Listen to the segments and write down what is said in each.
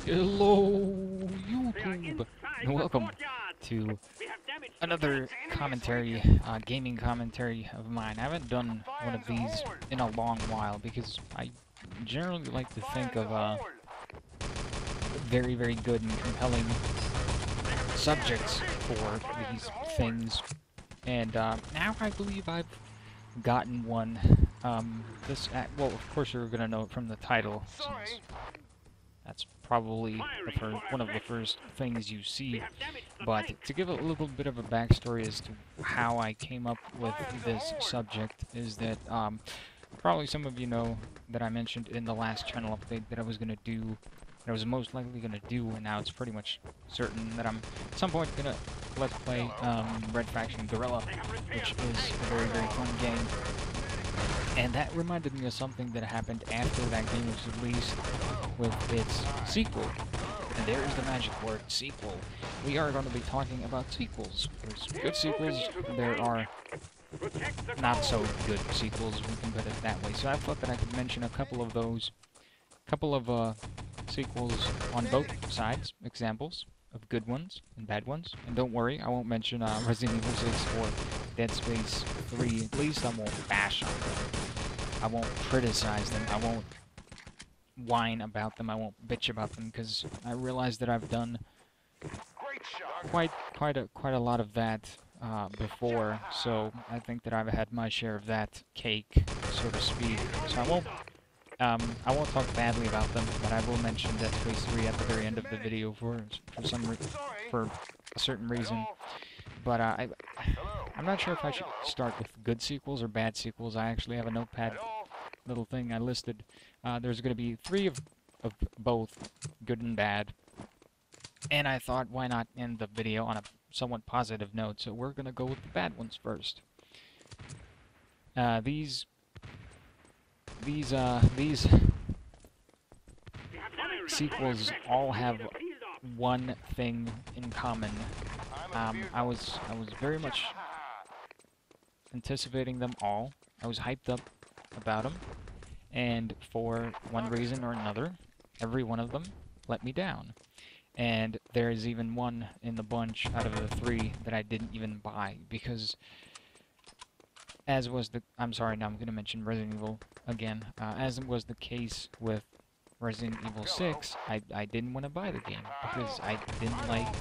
Hello, YouTube, and welcome to another commentary, gaming commentary of mine. I haven't done one of these in a long while because I generally like to think of very, very good and compelling subjects for these things. And now I believe I've gotten one. Well, of course you're gonna know it from the title, since that's probably one of the first things you see. But to give a little bit of a backstory as to how I came up with this subject is that probably some of you know that I mentioned in the last channel update that I was going to do, that I was most likely going to do, and now it's pretty much certain that I'm at some point going to let's play Red Faction Guerrilla, which is a very, very fun game. And that reminded me of something that happened after that game was released with its sequel. And there is the magic word, sequel. We are going to be talking about sequels. There's good sequels, there are not so good sequels, we can put it that way. So I thought that I could mention a couple of those, sequels on both sides, examples of good ones and bad ones. And don't worry, I won't mention Resident Evil 6 or Dead Space 3. At least I won't bash on them. I won't criticize them. I won't whine about them. I won't bitch about them, because I realize that I've done quite a lot of that before. So I think that I've had my share of that cake, so to speak. So I won't talk badly about them, but I will mention Dead Space 3 at the very end of the video for a certain reason. But I'm not sure if I should start with good sequels or bad sequels. I actually have a notepad little thing I listed. There's going to be 3 of both, good and bad. And I thought, why not end the video on a somewhat positive note? So we're going to go with the bad ones first. These sequels all have one thing in common. I was very much anticipating them all. I was hyped up about them, and for one reason or another, every one of them let me down. And there is even one in the bunch out of the 3 that I didn't even buy, because I'm sorry, now I'm going to mention Resident Evil again. As was the case with Resident Evil 6, I didn't want to buy the game because I didn't like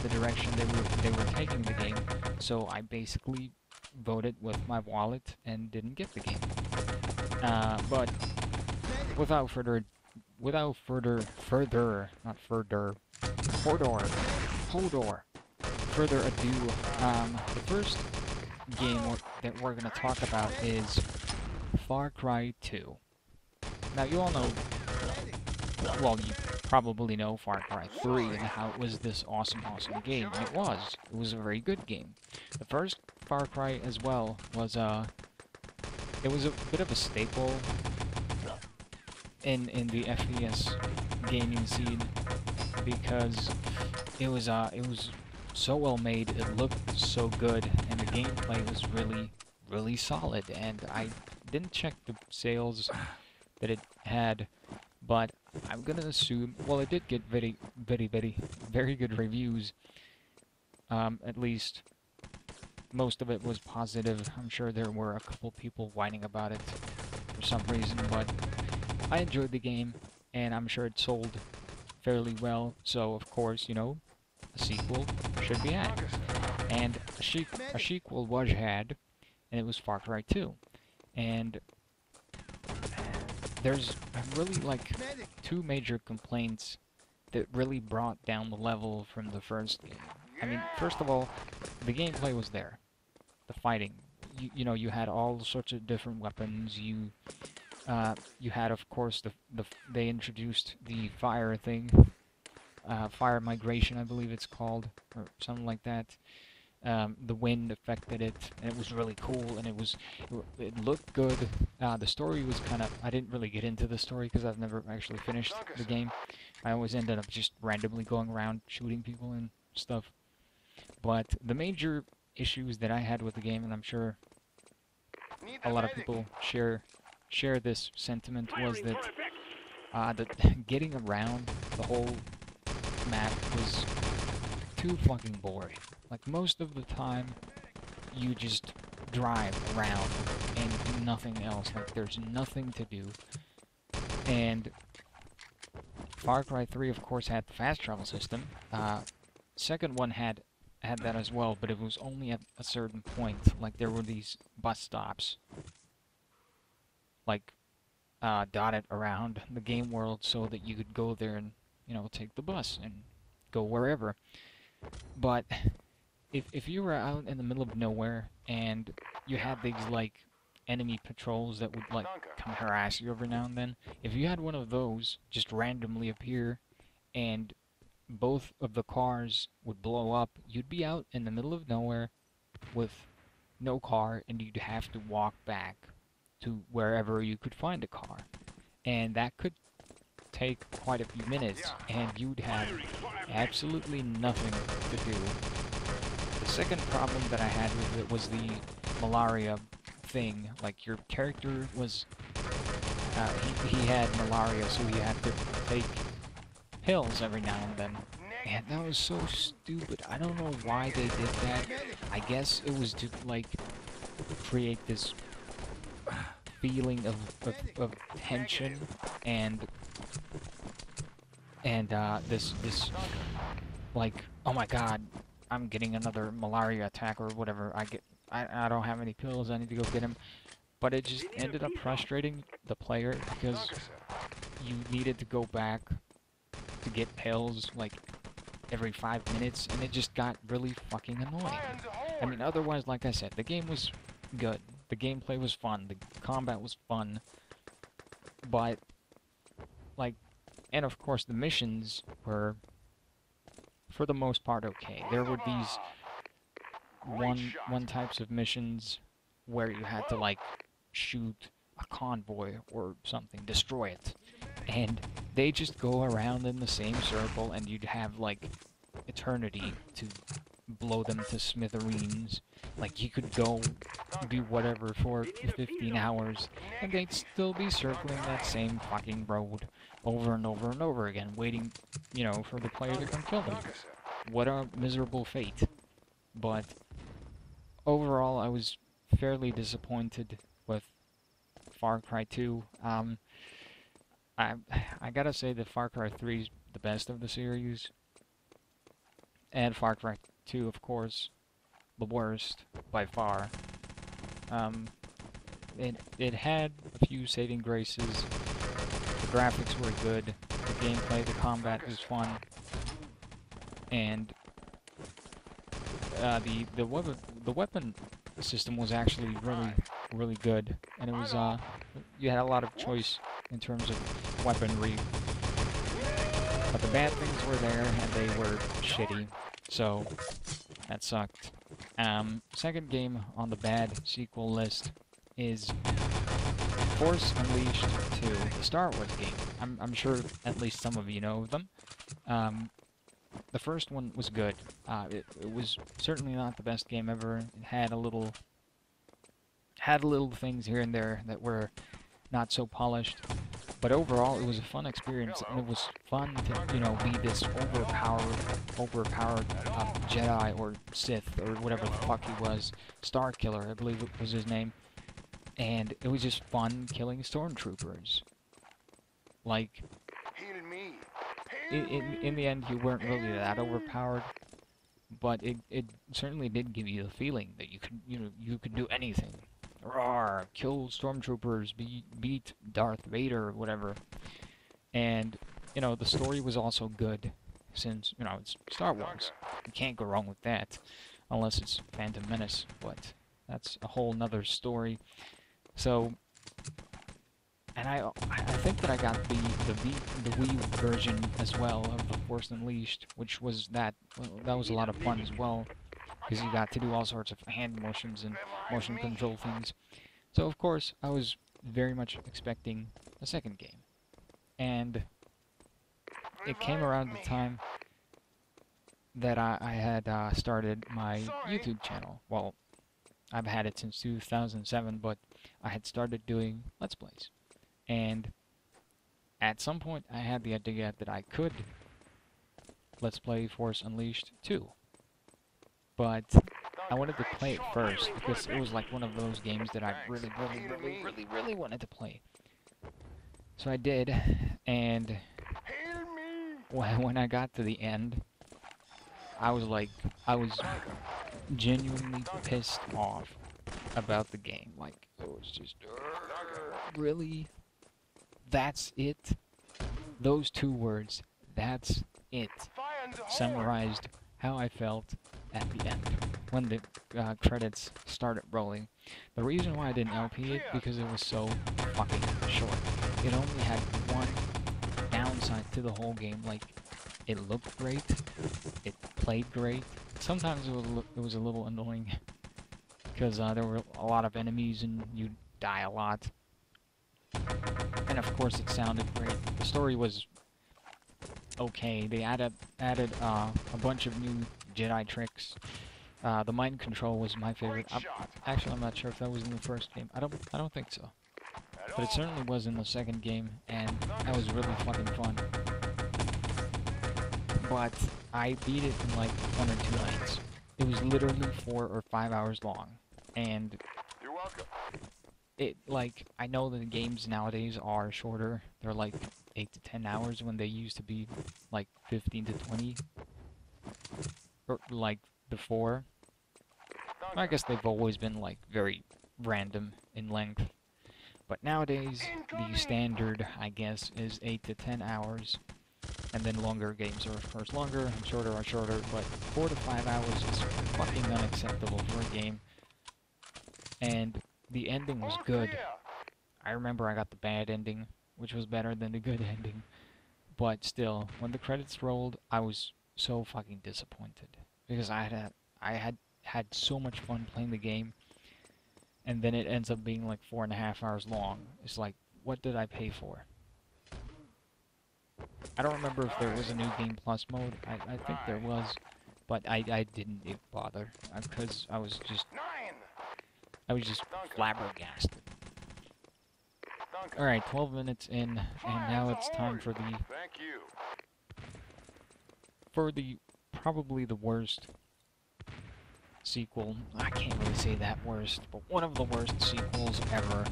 the direction they were taking the game. So I basically voted with my wallet and didn't get the game. But without further ado, the first game that we're going to talk about is Far Cry 2. Now, you all know, well, you probably know Far Cry 3 and how it was this awesome game, and it was a very good game. The first Far Cry as well was, it was a bit of a staple in the FPS gaming scene, because it was so well made, it looked so good, and the gameplay was really solid. And I didn't check the sales that it had, but I'm gonna assume, well, it did get very good reviews. At least most of it was positive. I'm sure there were a couple people whining about it for some reason, but I enjoyed the game, and I'm sure it sold fairly well. So of course, you know, a sequel should be had. And a sequel was had, and it was Far Cry 2. And there's really like 2 major complaints that really brought down the level from the first game. I mean, first of all, the gameplay was there. The fighting. You know, you had all sorts of different weapons. You had, of course, they introduced the fire thing. Fire migration, I believe it's called, or something like that. The wind affected it, and it was really cool, and it looked good. The story was I didn't really get into the story because I've never actually finished the game. I always ended up just randomly going around shooting people and stuff. But the major issues that I had with the game, and I'm sure a lot of people share this sentiment, was that getting around the whole map was too fucking boring. Like, most of the time, you just drive around and do nothing else. Like, there's nothing to do. And Far Cry 3, of course, had the fast travel system. Second one had that as well, but it was only at a certain point. Like, there were these bus stops, like, dotted around the game world so that you could go there and, you know, take the bus and go wherever. But if you were out in the middle of nowhere and you had these, like, enemy patrols that would, like, come harass you every now and then, if you had one of those just randomly appear and both of the cars would blow up, you'd be out in the middle of nowhere with no car, and you'd have to walk back to wherever you could find a car. And that could take quite a few minutes, and you'd have absolutely nothing to do. The second problem that I had with it was the malaria thing. Like, your character was, he had malaria, so he had to take pills every now and then. And that was so stupid. I don't know why they did that. I guess it was to, like, create this feeling of tension and this like, oh my god, I'm getting another malaria attack or whatever. I don't have any pills, I need to go get him. But it just ended up frustrating the player because you needed to go back to get pills like every 5 minutes, and it just got really fucking annoying. I mean, otherwise, like I said, the game was good. The gameplay was fun. The combat was fun. But, like, and of course the missions were, for the most part, okay. There were these one types of missions where you had to, like, shoot a convoy or something, destroy it. And they just go around in the same circle, and you'd have, like, eternity to blow them to smithereens. Like, you could go do whatever for 15 hours, and they'd still be circling that same fucking road over and over and over again, waiting, you know, for the player to come kill them. What a miserable fate. But overall, I was fairly disappointed with Far Cry 2. I gotta say that Far Cry 3 is the best of the series, and Far Cry 2, of course, the worst by far. It had a few saving graces. The graphics were good. The gameplay, the combat was fun, and the weapon system was actually really good, and it was you had a lot of choice in terms of weaponry. But the bad things were there, and they were shitty, so that sucked. Second game on the bad sequel list is Force Unleashed 2, the Star Wars game. I'm sure at least some of you know of them. The first one was good. It was certainly not the best game ever. It had a little things here and there that were not so polished. But overall, it was a fun experience, and it was fun to, you know, be this overpowered Jedi or Sith or whatever the fuck he was, Star Killer, I believe it was his name, and it was just fun killing stormtroopers. Like, in the end, you weren't really that overpowered, but it certainly did give you the feeling that you could do anything. Roar, kill stormtroopers, beat Darth Vader, or whatever. And, you know, the story was also good, since, you know, it's Star Wars. You can't go wrong with that, unless it's Phantom Menace, but that's a whole nother story. So, and I think that I got the Wii version as well of the Force Unleashed, which was that was a lot of fun as well, because you got to do all sorts of hand motions and motion control things. So of course, I was very much expecting a second game. And it came around the time that I had started my YouTube channel. Well, I've had it since 2007, but I had started doing Let's Plays. And at some point I had the idea that I could Let's Play Force Unleashed 2. But I wanted to play it first because it was like one of those games that I really wanted to play. So I did, and when I got to the end, I was genuinely pissed off about the game. Like, it was just, really? That's it? Those 2 words, that's it, summarized how I felt at the end, when the credits started rolling. The reason why I didn't LP it, because it was so fucking short. It only had one downside to the whole game. Like, it looked great, it played great. Sometimes it was a little annoying, because there were a lot of enemies and you'd die a lot. And of course it sounded great. The story was okay. They added a bunch of new Jedi tricks. The mind control was my favorite. Actually, I'm not sure if that was in the first game. I don't think so. But it certainly was in the second game, and that was really fucking fun. But I beat it in like 1 or 2 nights. It was literally 4 or 5 hours long, and You're welcome. I know that the games nowadays are shorter. They're like 8 to 10 hours when they used to be like 15 to 20. Or like before. I guess they've always been like very random in length. But nowadays, the standard, I guess, is 8 to 10 hours. And then longer games are of course longer, and shorter are shorter, but 4 to 5 hours is fucking unacceptable for a game. And the ending was good. I remember I got the bad ending, which was better than the good ending. But still, when the credits rolled, I was so fucking disappointed. Because I had so much fun playing the game, and then it ends up being like 4.5 hours long. It's like, what did I pay for? I don't remember if there was a new Game Plus mode. I think there was, but I didn't even bother because I was just flabbergasted. Alright, 12 minutes in, and now it's time for the probably the worst sequel. I can't really say that worst, but one of the worst sequels ever.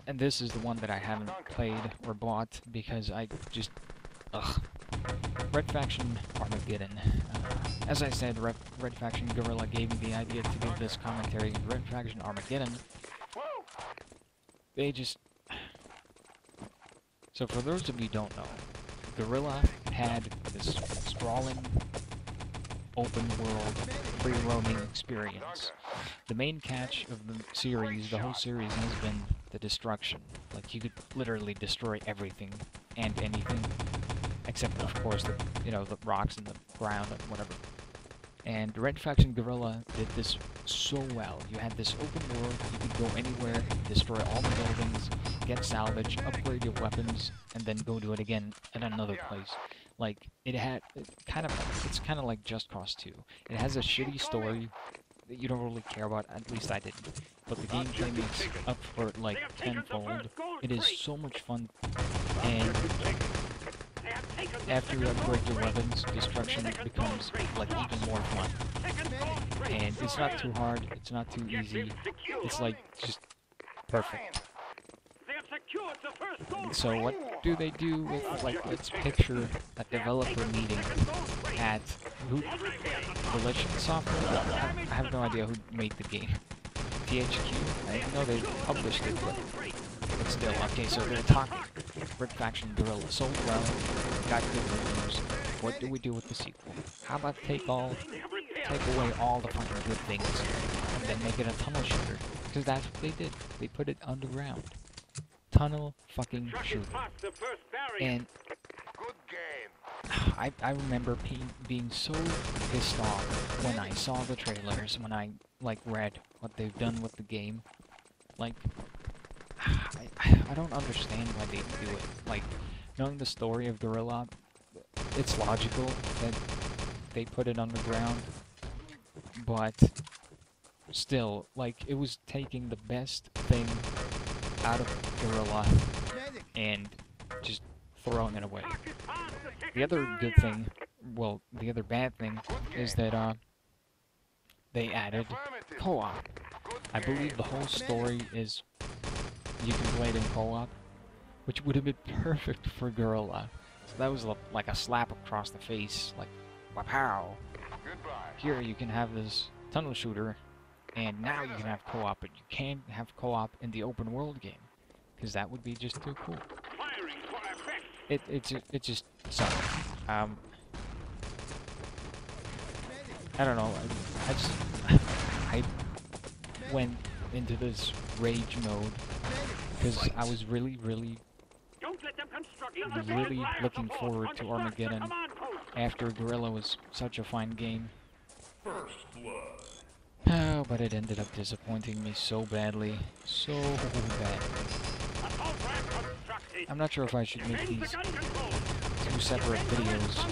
And this is the one that I haven't played or bought because I just... ugh. Red Faction Armageddon. As I said, Red Faction Guerrilla gave me the idea to do this commentary. Red Faction Armageddon, they just... So for those of you who don't know, Guerrilla had this sprawling, open-world, free-roaming experience. The main catch of the series, the whole series, has been the destruction. Like, you could literally destroy everything and anything, except, of course, the rocks in the ground and whatever. And Red Faction Guerrilla did this so well. You had this open world, you could go anywhere, destroy all the buildings, get salvage, upgrade your weapons, and then go do it again at another place. Like, it's kind of like Just Cause 2. It has a shitty story that you don't really care about, at least I didn't. But the gameplay makes up for it like tenfold. It is so much fun, and after you upgrade your weapons, destruction becomes like even more fun. And it's not too hard, it's not too easy, it's like just perfect. So what do they do with, like, let's picture a developer meeting at Volition Software? I have no idea who made the game. THQ? I didn't know they published it, but still. Okay, so they're talking. Red Faction Guerrilla sold well, got good reviews. What do we do with the sequel? How about take away all the fucking good things, and then make it a tunnel shooter? Because that's what they did. They put it underground. Tunnel fucking shooter. And I remember being so pissed off when I saw the trailers, when I, like, read what they've done with the game. Like, I don't understand why they do it. Like, knowing the story of Guerrilla, it's logical that they put it underground, but still, like, it was taking the best thing out of Guerrilla and just throwing it away. The other good thing, well, the other bad thing, is that they added co-op. I believe the whole story is you can play it in co-op, which would have been perfect for Gorilla. So that was like a slap across the face, like, wow. Here you can have this tunnel shooter, and now you can have co-op, but you can't have co-op in the open world game, because that would be just too cool. It just sucked. I don't know. I went into this rage mode because I was really looking forward to Armageddon after Gorilla was such a fine game. Oh, but it ended up disappointing me so badly. So badly. I'm not sure if I should make these two separate videos